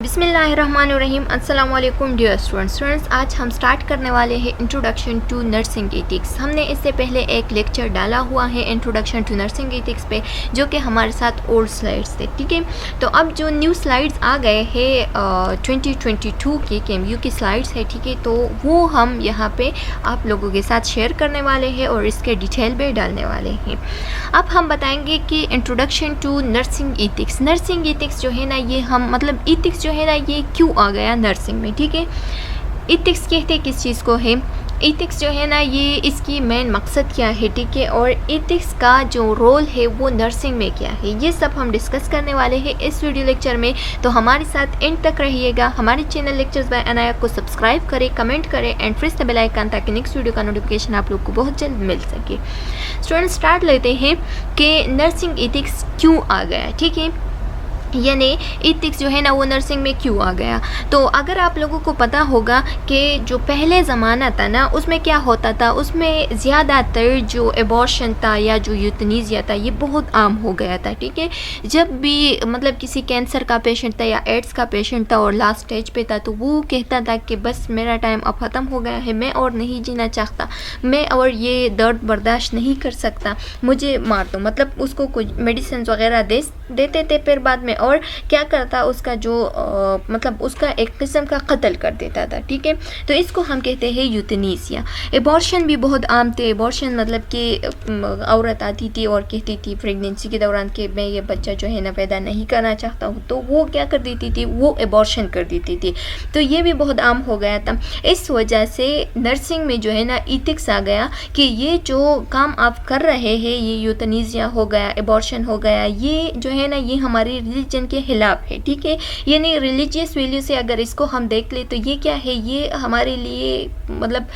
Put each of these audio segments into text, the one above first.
बिस्मिल्लाहिर्रहमानिर्रहीम। अस्सलाम वालेकुम डियर स्टूडेंट्स। आज हम स्टार्ट करने वाले हैं इंट्रोडक्शन टू नर्सिंग एथिक्स। हमने इससे पहले एक लेक्चर डाला हुआ है इंट्रोडक्शन टू नर्सिंग एथिक्स पे, जो कि हमारे साथ ओल्ड स्लाइड्स थे, ठीक है। तो अब जो न्यू स्लाइड्स आ गए हैं 2022 के KMU की स्लाइड्स है, ठीक है, तो वो हम यहाँ पे आप लोगों के साथ शेयर करने वाले हैं और इसके डिटेल में डालने वाले हैं। अब हम बताएंगे कि इंट्रोडक्शन टू नर्सिंग एथिक्स जो है ना, ये हम मतलब एथिक्स जो है ना, ये क्यों आ गया नर्सिंग में, ठीक है। एथिक्स कहते हैं किस चीज़ को है, एथिक्स जो है ना, ये इसकी मेन मकसद क्या है, ठीक है, और एथिक्स का जो रोल है वो नर्सिंग में क्या है, ये सब हम डिस्कस करने वाले हैं इस वीडियो लेक्चर में। तो हमारे साथ एंड तक रहिएगा। हमारे चैनल लेक्चर्स बाय अनाया को सब्सक्राइब करें, कमेंट करें and press the bell icon, ताकि नेक्स्ट वीडियो का नोटिफिकेशन आप लोग को बहुत जल्द मिल सके। स्टूडेंट, स्टार्ट लेते हैं कि नर्सिंग एथिक्स क्यों आ गया, ठीक है, यानी एथिक्स जो है ना वो नर्सिंग में क्यों आ गया। तो अगर आप लोगों को पता होगा कि जो पहले ज़माना था ना, उसमें क्या होता था, उसमें ज़्यादातर जो एबॉर्शन था या जो यूथनीजिया था, ये बहुत आम हो गया था, ठीक है। जब भी मतलब किसी कैंसर का पेशेंट था या एड्स का पेशेंट था और लास्ट स्टेज पे था, तो वो कहता था कि बस मेरा टाइम अब ख़त्म हो गया है, मैं और नहीं जीना चाहता, मैं और ये दर्द बर्दाश्त नहीं कर सकता, मुझे मार दो। मतलब उसको कुछ मेडिसिन वगैरह देते थे, फिर बाद में और क्या करता, उसका जो मतलब उसका एक किस्म का कत्ल कर देता था, ठीक है। तो इसको हम कहते हैं यूथनीसिया। एबॉर्शन भी बहुत आम थे। एबॉर्शन मतलब कि औरत आती थी और कहती थी प्रेगनेंसी के दौरान कि मैं ये बच्चा जो है ना पैदा नहीं करना चाहता हूँ, तो वो क्या कर देती थी, वो एबॉर्शन कर देती थी। तो ये भी बहुत आम हो गया था। इस वजह से नर्सिंग में जो है ना एथिक्स आ गया कि ये जो काम आप कर रहे हैं, ये यूथनीसिया हो गया, एबॉर्शन हो गया, ये जो है ना ये हमारी रिलीजन के खिलाफ है, ठीक है। यानी रिलीजियस वैल्यू से अगर इसको हम देख ले तो ये क्या है, ये हमारे लिए मतलब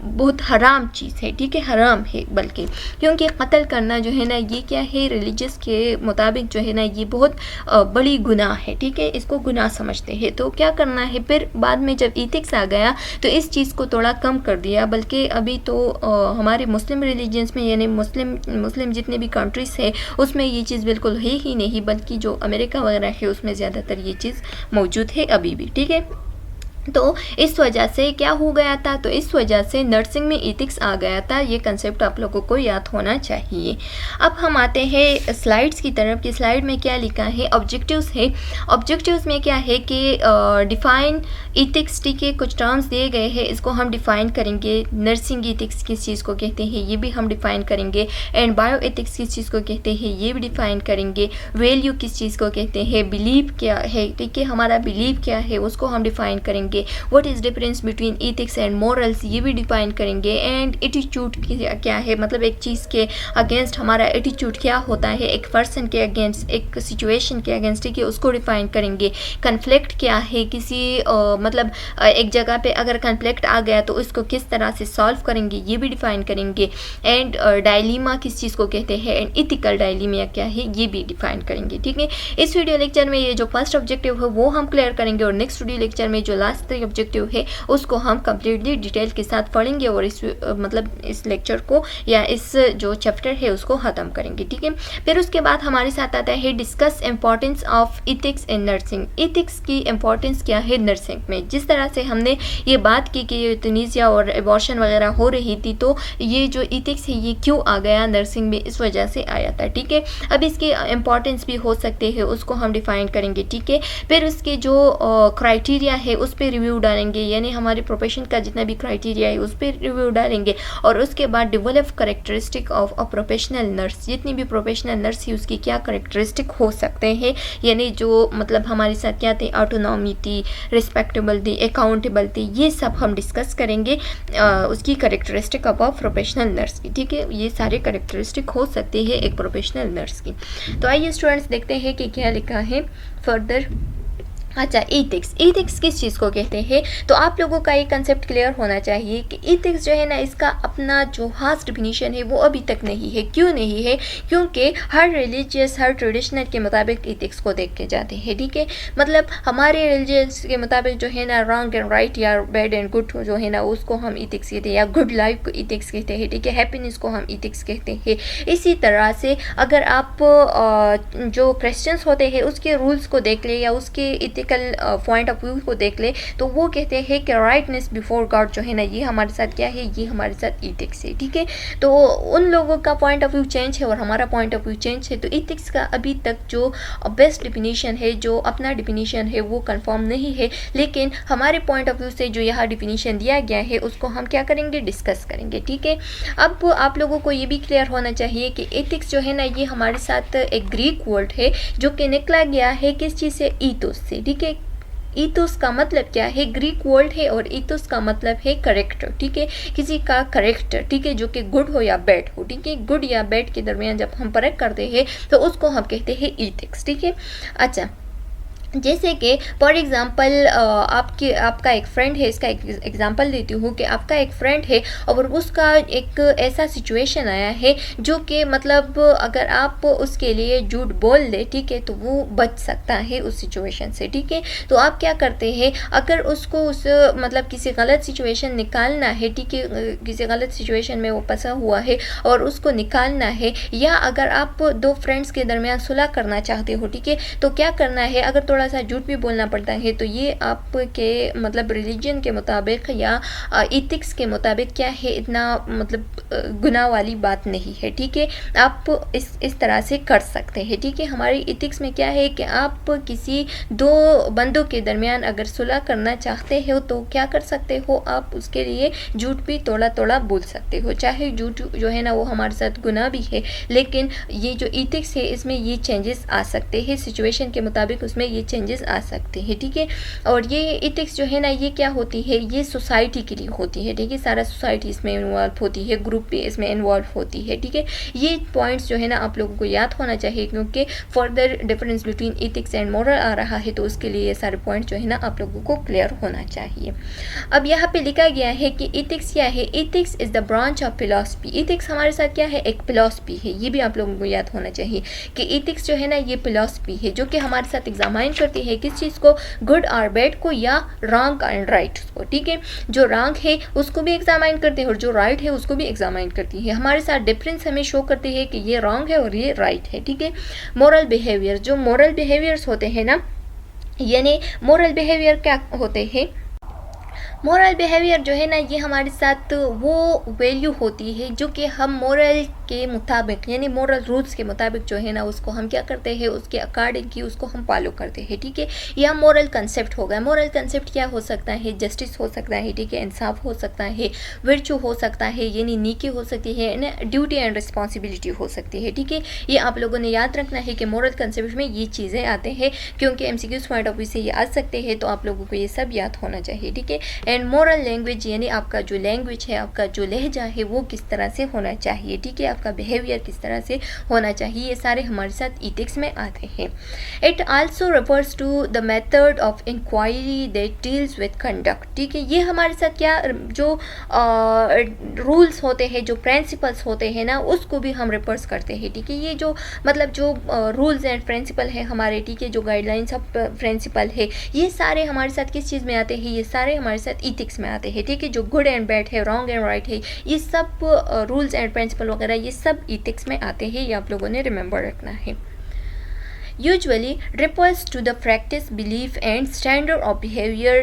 बहुत हराम चीज़ है, ठीक है, हराम है बल्कि, क्योंकि कत्ल करना जो है ना ये क्या है, रिलीजियस के मुताबिक जो है ना ये बहुत बड़ी गुनाह है, ठीक है, इसको गुनाह समझते हैं। तो क्या करना है, फिर बाद में जब एथिक्स आ गया तो इस चीज़ को थोड़ा कम कर दिया, बल्कि अभी तो हमारे मुस्लिम रिलीजन्स में, यानी मुस्लिम जितने भी कंट्रीज़ है उसमें ये चीज़ बिल्कुल है ही नहीं, बल्कि जो अमेरिका वगैरह है उसमें ज़्यादातर ये चीज़ मौजूद है अभी भी, ठीक है। तो इस वजह से क्या हो गया था, तो इस वजह से नर्सिंग में एथिक्स आ गया था। ये कंसेप्ट आप लोगों को याद होना चाहिए। अब हम आते हैं स्लाइड्स की तरफ कि स्लाइड में क्या लिखा है, ऑब्जेक्टिव्स है। ऑब्जेक्टिव्स में क्या है कि डिफाइन एथिक्स, ठीक है, कुछ टर्म्स दिए गए हैं, इसको हम डिफ़ाइन करेंगे। नर्सिंग एथिक्स किस चीज़ को कहते हैं ये भी हम डिफ़ाइन करेंगे, एंड बायो एथिक्स किस चीज़ को कहते हैं ये भी डिफ़ाइन करेंगे। वैल्यू किस चीज़ को कहते हैं, बिलीव क्या है, ठीक है, हमारा बिलीव क्या है उसको हम डिफ़ाइन करेंगे। What is difference between ethics and morals, ये भी डिफाइन करेंगे। एंड एटीट्यूड क्या है, मतलब एक चीज़ के अगेंस्ट हमारा एटीट्यूड क्या होता है, एक पर्सन के अगेंस्ट, एक सिचुएशन के अगेंस्ट, ठीक है, उसको डिफाइन करेंगे। कन्फ्लिक्ट क्या है, किसी मतलब एक जगह पे अगर कन्फ्लिक्ट आ गया तो उसको किस तरह से सॉल्व करेंगे, ये भी डिफाइन करेंगे। एंड डायलीमा किस चीज़ को कहते हैं, एंड इथिकल डायलीमा क्या है, ये भी डिफाइन करेंगे, ठीक है। इस वीडियो लेक्चर में ये जो फर्स्ट ऑब्जेक्टिव है वो हम क्लियर करेंगे, और नेक्स्ट वीडियो लेक्चर में जो लास्ट ऑब्जेक्टिव है उसको हम कंप्लीटली डिटेल के साथ पढ़ेंगे और इस मतलब इस लेक्चर को या इस जो चैप्टर है उसको ख़त्म करेंगे, ठीक है। फिर उसके बाद हमारे साथ आता है discuss importance of ethics in nursing. Ethics की इम्पोर्टेंस क्या है नर्सिंग में। जिस तरह से हमने ये बात की कि यूथनीसिया और एबॉर्शन वगैरह हो रही थी, तो ये जो एथिक्स है ये क्यों आ गया नर्सिंग में, इस वजह से आया था, ठीक है। अब इसके इम्पोर्टेंस भी हो सकते हैं, उसको हम डिफाइन करेंगे, ठीक है। फिर उसके जो क्राइटेरिया है उस पर रिव्यू डालेंगे, यानी हमारे प्रोफेशन का जितना भी क्राइटेरिया है उस पर रिव्यू डालेंगे। और उसके बाद develop characteristic of a professional nurse, जितनी भी प्रोफेशनल नर्स है उसकी क्या करेक्टरिस्टिक हो सकते हैं, यानी जो मतलब हमारे साथ क्या थे, ऑटोनॉमी थी, रिस्पेक्टेबल थी, अकाउंटेबल थी, ये सब हम डिस्कस करेंगे उसकी characteristic of a professional nurse की, ठीक है। ये सारे करेक्टरिस्टिक हो सकते हैं एक प्रोफेशनल नर्स की। तो आइए स्टूडेंट्स देखते हैं कि क्या लिखा है फर्दर। अच्छा, एथिक्स किस चीज़ को कहते हैं, तो आप लोगों का ये कंसेप्ट क्लियर होना चाहिए कि एथिक्स जो है ना इसका अपना जो खास डिफिनीशन है वो अभी तक नहीं है। क्यों नहीं है, क्योंकि हर रिलीजियस, हर ट्रेडिशनल के मुताबिक एथिक्स को देख के जाते हैं, ठीक है। मतलब हमारे रिलीजियस के मुताबिक जो है ना रॉन्ग एंड राइट या बैड एंड गुड जो है ना उसको हम एथिक्स कहते हैं, या गुड लाइफ को एथिक्स कहते हैं, ठीक है। हैप्पीनेस को हम एथिक्स कहते हैं। इसी तरह से अगर आप जो क्रिश्चियंस होते हैं उसके रूल्स को देख ले या उसके एथिकल पॉइंट ऑफ व्यू को देख ले तो वो कहते हैं कि राइटनेस बिफोर गॉड जो है ना ये हमारे साथ क्या है, ये हमारे साथ इथिक्स है, ठीक है। तो उन लोगों का पॉइंट ऑफ व्यू चेंज है और हमारा पॉइंट ऑफ व्यू चेंज है। तो इथिक्स का अभी तक जो बेस्ट डिफिनीशन है, जो अपना डिफिनीशन है वो कंफर्म नहीं है, लेकिन हमारे पॉइंट ऑफ व्यू से जो यहाँ डिफिनीशन दिया गया है उसको हम क्या करेंगे, डिस्कस करेंगे, ठीक है। अब आप लोगों को ये भी क्लियर होना चाहिए कि एथिक्स जो है ना ये हमारे साथ एक ग्रीक वर्ड है जो कि निकला गया है किस चीज़ से, ईथोस से, ठीक है। ईथोस का मतलब क्या है, ग्रीक वर्ड है और ईथोस का मतलब है करेक्टर, ठीक है, किसी का करेक्टर, ठीक है, जो कि गुड हो या बैड हो, ठीक है। गुड या बैड के दरमियान जब हम परख करते हैं तो उसको हम कहते हैं ईथिक्स, ठीक है। अच्छा, जैसे कि फॉर एग्ज़ाम्पल आपका एक फ्रेंड है, इसका एक एग्ज़ाम्पल देती हूँ कि आपका एक फ्रेंड है और उसका एक ऐसा सिचुएशन आया है जो कि मतलब अगर आप उसके लिए झूठ बोल दे, ठीक है, तो वो बच सकता है उस सिचुएशन से, ठीक है। तो आप क्या करते हैं, अगर उसको उस मतलब किसी गलत सिचुएशन निकालना है, ठीक है, किसी गलत सिचुएशन में वो फंसा हुआ है और उसको निकालना है, या अगर आप दो फ्रेंड्स के दरमियान सुलह करना चाहते हो, ठीक है, तो क्या करना है, अगर थोड़ा सा झूठ भी बोलना पड़ता है तो ये आपके मतलब रिलीजन के मुताबिक या इथिक्स के मुताबिक क्या है, इतना मतलब गुनाह वाली बात नहीं है, ठीक है। आप इस तरह से कर सकते हैं, ठीक है। हमारी इथिक्स में क्या है कि आप किसी दो बंदों के दरमियान अगर सुलह करना चाहते हो तो क्या कर सकते हो, आप उसके लिए झूठ भी थोड़ा थोड़ा बोल सकते हो, चाहे झूठ जो है ना वो हमारे साथ गुनाह भी है, लेकिन ये जो इथिक्स है इसमें ये चेंजेस आ सकते हैं, सिचुएशन के मुताबिक उसमें ये चेंजेस आ सकते हैं, ठीक है। और ये इथिक्स जो है ना ये क्या होती है, ये सोसाइटी के लिए होती है, ठीक है, सारा सोसाइटी इसमें इन्वॉल्व होती है, ग्रुप भी इसमें इन्वॉल्व होती है, ठीक है। ये पॉइंट्स जो है ना आप लोगों को याद होना चाहिए, क्योंकि further difference between ethics and moral आ रहा है, तो उसके लिए ये सारे पॉइंट्स जो है ना आप लोगों को क्लियर होना चाहिए। अब यहाँ पे लिखा गया है कि इथिक्स क्या है, ethics is the branch of philosophy. Ethics हमारे साथ क्या है, एक फिलॉसफी है, ये भी आप लोगों को याद होना चाहिए कि इथिक्स जो है ना ये फिलॉसफी है जो कि हमारे साथ एग्जामाइन करती है किस चीज़ को, गुड और बैड को, या रॉन्ग एंड राइट को, ठीक है। जो रॉन्ग है उसको भी एग्जामाइन करते हैं और जो राइट है उसको भी एग्जामाइन करती है। हमारे साथ डिफरेंस हमें शो करते हैं कि ये रॉन्ग है और ये राइट है, ठीक है। मोरल बिहेवियर, जो मोरल बिहेवियर्स होते हैं ना, यानी मोरल बिहेवियर क्या होते हैं, मोरल बिहेवियर जो है ना ये हमारे साथ वो वैल्यू होती है जो कि हम मोरल के मुताबिक यानी मोरल रूल्स के मुताबिक जो है ना उसको हम क्या करते हैं, उसके अकॉर्डिंग की उसको हम फॉलो करते हैं, ठीक है। यह मोरल कंसेप्ट होगा। मोरल कंसेप्ट क्या हो सकता है, जस्टिस हो सकता है, ठीक है, इंसाफ हो सकता है, वर्चू हो सकता है यानी नीकी हो सकती है, ड्यूटी एंड रिस्पॉन्सिबिलिटी हो सकती है, ठीक है। ये आप लोगों ने याद रखना है कि मोरल कंसेप्ट में ये चीज़ें आते हैं, क्योंकि MCQs पॉइंट ऑफ व्यू से ये आ सकते हैं, तो आप लोगों को ये सब याद होना चाहिए, ठीक है। एंड मोरल लैंग्वेज यानी आपका जो लैंग्वेज है, आपका जो लहजा है वो किस तरह से होना चाहिए, ठीक है, आपका बिहेवियर किस तरह से होना चाहिए, ये सारे हमारे साथ इथिक्स में आते हैं। It also refers to the method of inquiry that deals with conduct, ठीक है। ये हमारे साथ क्या जो रूल्स होते हैं, जो प्रिंसिपल्स होते हैं ना, उसको भी हम रेफर्स करते हैं, ठीक है। ये जो मतलब जो रूल्स एंड प्रिंसिपल है हमारे, ठीक है, जो गाइडलाइंस ऑफ प्रिंसिपल है, ये सारे हमारे साथ किस चीज़ में आते हैं, ये सारे हमारे साथ इथिक्स में आते हैं, ठीक है। जो गुड एंड बैड है, रॉन्ग एंड राइट है, ये सब रूल्स एंड प्रिंसिपल वगैरह ये सब इथिक्स में आते हैं, ये आप लोगों ने रिमेंबर रखना है। Usually refers to the practice, belief and standard of behavior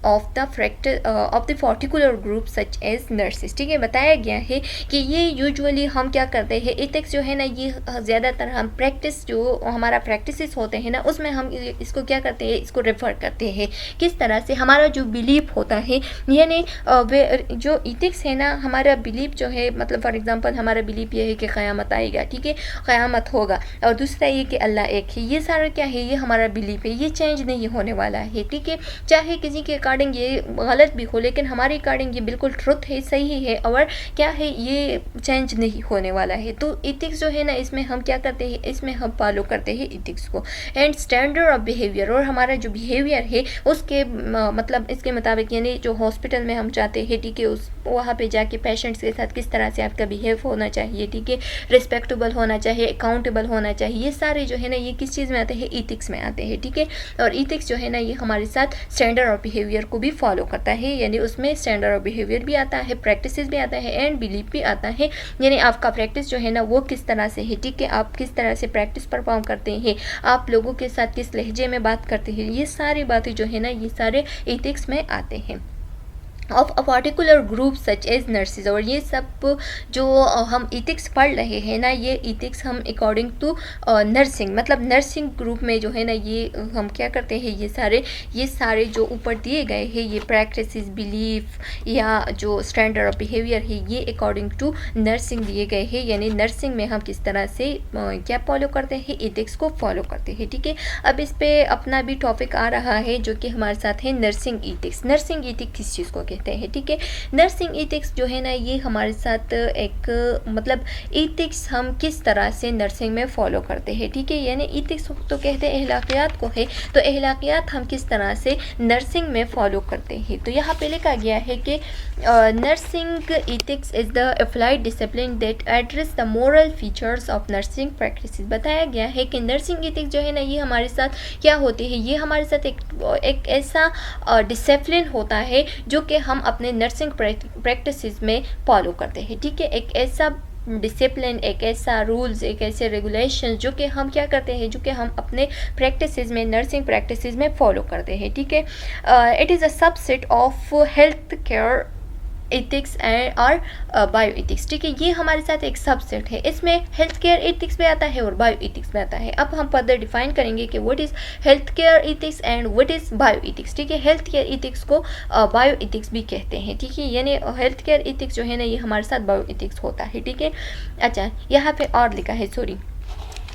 of the particular group such as nurses, ठीक है। बताया गया है कि ये यूजुअली हम क्या करते हैं, इथिक्स जो है ना ये ज़्यादातर हम प्रैक्टिस जो हमारा प्रैक्टिसेस होते हैं ना उसमें हम इसको क्या करते हैं, इसको रेफ़र करते हैं किस तरह से, हमारा जो बिलीफ होता है यानी जो इथिक्स है ना, हमारा बिलीफ जो है, मतलब फॉर एग्जांपल हमारा बिलीफ ये है कि क़यामत आएगा, ठीक है, क़यामत होगा, और दूसरा ये कि अल्लाह एक है, ये सारा क्या है, ये हमारा बिलीफ है, ये चेंज नहीं होने वाला है, ठीक है। चाहे किसी के अकॉर्डिंग ये गलत भी हो, लेकिन हमारे अकॉर्डिंग ये बिल्कुल ट्रुथ है, सही है, और क्या है ये चेंज नहीं होने वाला है। तो इथिक्स जो है ना इसमें हम क्या करते हैं, इसमें हम फॉलो करते हैं इथिक्स को। एंड स्टैंडर्ड ऑफ बिहेवियर, और हमारा जो बिहेवियर है उसके मतलब इसके मुताबिक यानी जो हॉस्पिटल में हम जाते हैं, ठीक है, उस वहाँ पे जाके पेशेंट्स के साथ किस तरह से आपका बिहेव होना चाहिए, ठीक है, रिस्पेक्टेबल होना चाहिए, अकाउंटेबल होना चाहिए, ये सारे जो है ना ये किस चीज़ में आते हैं, इथिक्स में आते हैं, ठीक है। और इथिक्स जो है ना ये हमारे साथ स्टैंडर्ड ऑफ बिहेवियर बिहेवियर को भी फॉलो करता है, यानी उसमें स्टैंडर्ड ऑफ बिहेवियर भी आता है, प्रैक्टिसेस भी आता है एंड बिलीफ भी आता है, यानी आपका प्रैक्टिस जो है ना वो किस तरह से है, ठीक है, आप किस तरह से प्रैक्टिस परफॉर्म करते हैं, आप लोगों के साथ किस लहजे में बात करते हैं, ये सारी बातें जो है ना ये सारे एथिक्स में आते हैं of a particular group such as nurses. और ये सब जो हम इथिक्स पढ़ रहे हैं ना, ये इथिक्स हम अकॉर्डिंग टू नर्सिंग, मतलब नर्सिंग ग्रुप में जो है ना ये हम क्या करते हैं, ये सारे जो ऊपर दिए गए हैं ये प्रैक्टिसेस, बिलीफ या जो स्टैंडर्ड ऑफ बिहेवियर है ये अकॉर्डिंग टू नर्सिंग दिए गए हैं, यानी नर्सिंग में हम किस तरह से क्या फॉलो करते हैं, इथिक्स को फॉलो करते हैं, ठीक है। अब इस पे अपना भी टॉपिक आ रहा है जो कि हमारे साथ है नर्सिंग इथिक्स। नर्सिंग इथिक्स किस चीज़ को कहते हैं, ठीक है। नर्सिंग इथिक्स जो है ना ये हमारे साथ एक मतलब इथिक्स हम किस तरह से नर्सिंग में फॉलो करते हैं, ठीक है, यानी इथिक्स तो कहते हैं अखलाकियात को है, तो अखलाकियात हम किस तरह से नर्सिंग में फॉलो करते हैं। तो यहाँ पे लिखा गया है कि nursing ethics is the applied discipline that address the moral features of nursing practice. बताया गया है कि नर्सिंग इथिक्स जो है ना ये हमारे साथ क्या होती है, ये हमारे साथ एक ऐसा डिसिप्लिन होता है जो कि हम अपने नर्सिंग प्रैक्टिसेस में फॉलो करते हैं, ठीक है। एक ऐसा डिसिप्लिन, एक ऐसा रूल्स, एक ऐसे रेगुलेशन जो कि हम क्या करते हैं, जो कि हम अपने प्रैक्टिसेस में, नर्सिंग प्रैक्टिसेस में फॉलो करते हैं, ठीक है। It is a subset of health care ethics and और बायो इथिक्स, ठीक है, ये हमारे साथ एक सबसेट है, इसमें हेल्थ केयर इथिक्स भी आता है और बायो इथिक्स भी आता है। अब हम फर्दर डिफाइन करेंगे कि what is health care ethics and what is bio ethics, ठीक है। हेल्थ केयर इथिक्स को बायो इथिक्स भी कहते हैं, ठीक है, यानी हेल्थ केयर इथिक्स जो है ना ये हमारे साथ बायो इथिक्स होता है, ठीक है। अच्छा, यहाँ पे और लिखा है, सॉरी,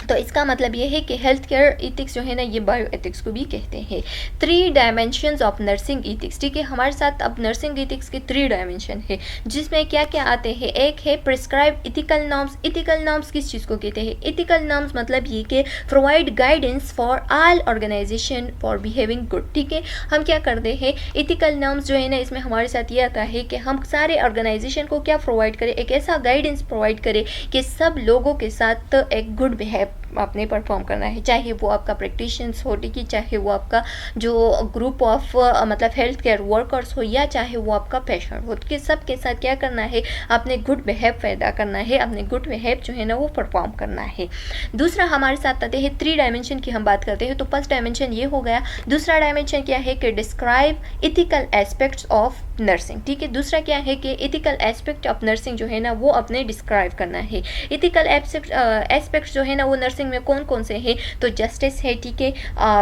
तो इसका मतलब ये है कि हेल्थ केयर इथिक्स जो है ना ये बायो एथिक्स को भी कहते हैं। 3 डायमेंशंस ऑफ नर्सिंग इथिक्स, ठीक है, हमारे साथ अब नर्सिंग इथिक्स के 3 डायमेंशन है जिसमें क्या क्या आते हैं। एक है prescribe ethical norms. Ethical norms किस चीज़ को कहते हैं, इथिकल नॉर्म्स मतलब ये कि provide guidance for all organisation for behaving good, ठीक है। हम क्या करते हैं, इथिकल नॉर्म्स जो है ना इसमें हमारे साथ ये आता है कि हम सारे ऑर्गेनाइजेशन को क्या प्रोवाइड करें, एक ऐसा गाइडेंस प्रोवाइड करें कि सब लोगों के साथ एक गुड बिहेव आपने परफॉर्म करना है, चाहे वो आपका प्रैक्टिशंस हो, ठीक है, चाहे वो आपका जो ग्रुप ऑफ मतलब हेल्थ केयर वर्कर्स हो या चाहे वो आपका पेशेंट हो, कि सब के साथ क्या करना है, आपने गुड बिहेव पैदा करना है, अपने गुड बिहेव जो है ना वो परफॉर्म करना है। दूसरा हमारे साथ आते हैं 3 डायमेंशन की हम बात करते हैं, तो फर्स्ट डायमेंशन ये हो गया। दूसरा डायमेंशन क्या है कि describe ethical aspects of nursing, ठीक है। दूसरा क्या है कि इथिकल एस्पेक्ट ऑफ नर्सिंग जो है ना वो अपने डिस्क्राइब करना है। इथिकल एस्पेक्ट्स जो है ना वो नर्सिंग में कौन कौन से हैं, तो जस्टिस है, ठीक है,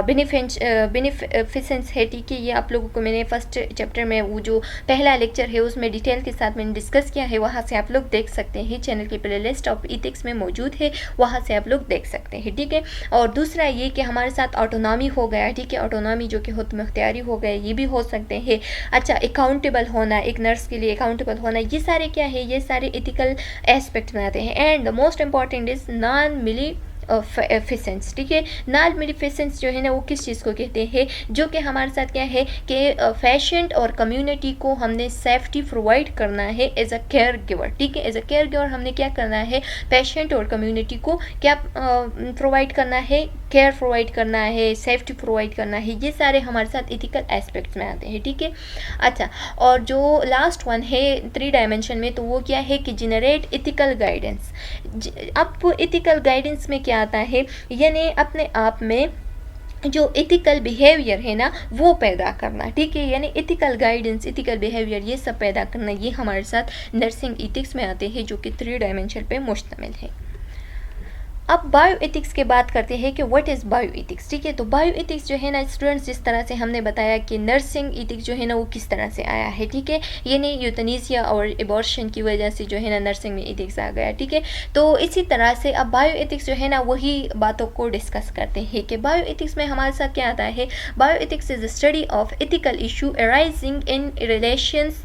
बेनिफिसेंस है, ठीक है, ये आप लोगों को मैंने फर्स्ट चैप्टर में वो जो पहला लेक्चर है उसमें डिटेल के साथ मैंने डिस्कस किया है, वहाँ से आप लोग देख सकते हैं, चैनल की प्लेलिस्ट ऑफ इथिक्स में मौजूद है, वहाँ से आप लोग देख सकते हैं, ठीक है। और दूसरा ये कि हमारे साथ ऑटोनॉमी हो गया, ठीक है, ऑटोनॉमी जो कि खुद मुख्तियारी हो गए, ये भी हो सकते हैं। अच्छा, अकाउंटेबल होना, एक नर्स के लिए अकाउंटेबल होना, ये सारे क्या है, ये सारे इथिकल एस्पेक्ट में आते हैं। And the most important is non maleficence, ठीक है। नॉन मेडिफिसेंस जो है ना वो किस चीज़ को कहते हैं, जो कि हमारे साथ क्या है कि पेशेंट और कम्युनिटी को हमने सेफ्टी प्रोवाइड करना है एज अ केयर गिवर, ठीक है। एज अ केयर गिवर हमने क्या करना है, पेशेंट और कम्युनिटी को क्या प्रोवाइड करना है, केयर प्रोवाइड करना है, सेफ्टी प्रोवाइड करना है, ये सारे हमारे साथ इथिकल एस्पेक्ट्स में आते हैं, ठीक है। अच्छा, और जो लास्ट वन है 3 डायमेंशन में, तो वो क्या है कि जनरेट इथिकल गाइडेंस। अब इथिकल गाइडेंस में क्या आता है, यानी अपने आप में जो इथिकल बिहेवियर है ना वो पैदा करना, ठीक है, यानी इथिकल गाइडेंस, इथिकल बिहेवियर ये सब पैदा करना, ये हमारे साथ नर्सिंग इथिक्स में आते हैं जो कि 3 डायमेंशन पे मुश्तमिल है। अब बायो इथिक्स की बात करते हैं कि व्हाट इज़ बायो इथिक्स, ठीक है। तो बायो इथिक्स जो है ना स्टूडेंट्स, जिस तरह से हमने बताया कि नर्सिंग इथिक्स जो है ना वो किस तरह से आया है, ठीक है, यानी यूथनेसिया और एबॉर्शन की वजह से जो है ना नर्सिंग में इथिक्स आ गया, ठीक है। तो इसी तरह से अब बायो इथिक्स जो है ना वही बातों को डिस्कस करते हैं कि बायो इथिक्स में हमारे साथ क्या आता है। Bioethics is the study of ethical issue arising in relations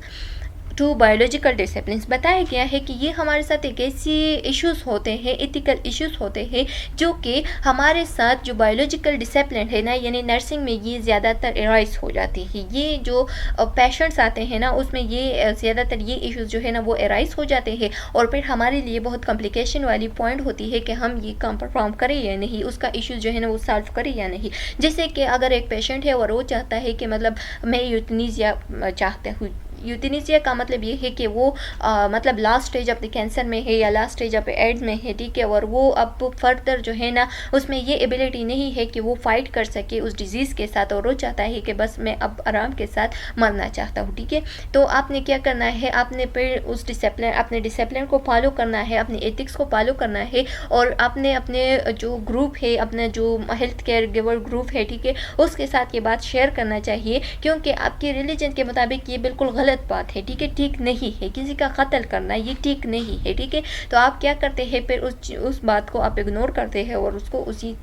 to biological disciplines. बताया गया है कि ये हमारे साथ एक ऐसी इश्यूज़ होते हैं, एथिकल इश्यूज़ होते हैं जो कि हमारे साथ जो बायोलॉजिकल डिसिप्लिन है ना, यानी नर्सिंग में ये ज़्यादातर एराइज हो जाती है। ये जो पेशेंट्स आते हैं ना, उसमें ये ज़्यादातर ये इश्यूज़ जो है ना वो एराइज हो जाते हैं, और फिर हमारे लिए बहुत कॉम्प्लिकेशन वाली पॉइंट होती है कि हम ये काम परफॉर्म करें या नहीं, उसका इश्यूज़ जो है ना वो सॉल्व करें या नहीं। जैसे कि अगर एक पेशेंट है और वो चाहता है कि मतलब मैं यूथनीसिया चाहता हूँ। यूथनीसिया का मतलब ये है कि वो मतलब last stage of the cancer में है या लास्ट स्टेज ऑफ एड्स में है, ठीक है, और वो अब फर्दर जो है ना उसमें ये एबिलिटी नहीं है कि वो फाइट कर सके उस डिजीज़ के साथ, और वो चाहता है कि बस मैं अब आराम के साथ मरना चाहता हूँ, ठीक है। तो आपने क्या करना है, आपने फिर उस डिसिप्लिन, अपने डिसिप्लिन को फॉलो करना है, अपने एथिक्स को फॉलो करना है, और आपने अपने जो ग्रुप है, अपना जो हेल्थ केयर गिवर ग्रुप है, ठीक है, उसके साथ ये बात शेयर करना चाहिए, क्योंकि आपके रिलीजन के मुताबिक ये बिल्कुल गलत बात है, ठीक है, ठीक नहीं है। किसी का कत्ल करना ये ठीक नहीं है, ठीक है। तो आप क्या करते हैं, फिर उस बात को आप इग्नोर करते हैं और उसको उसी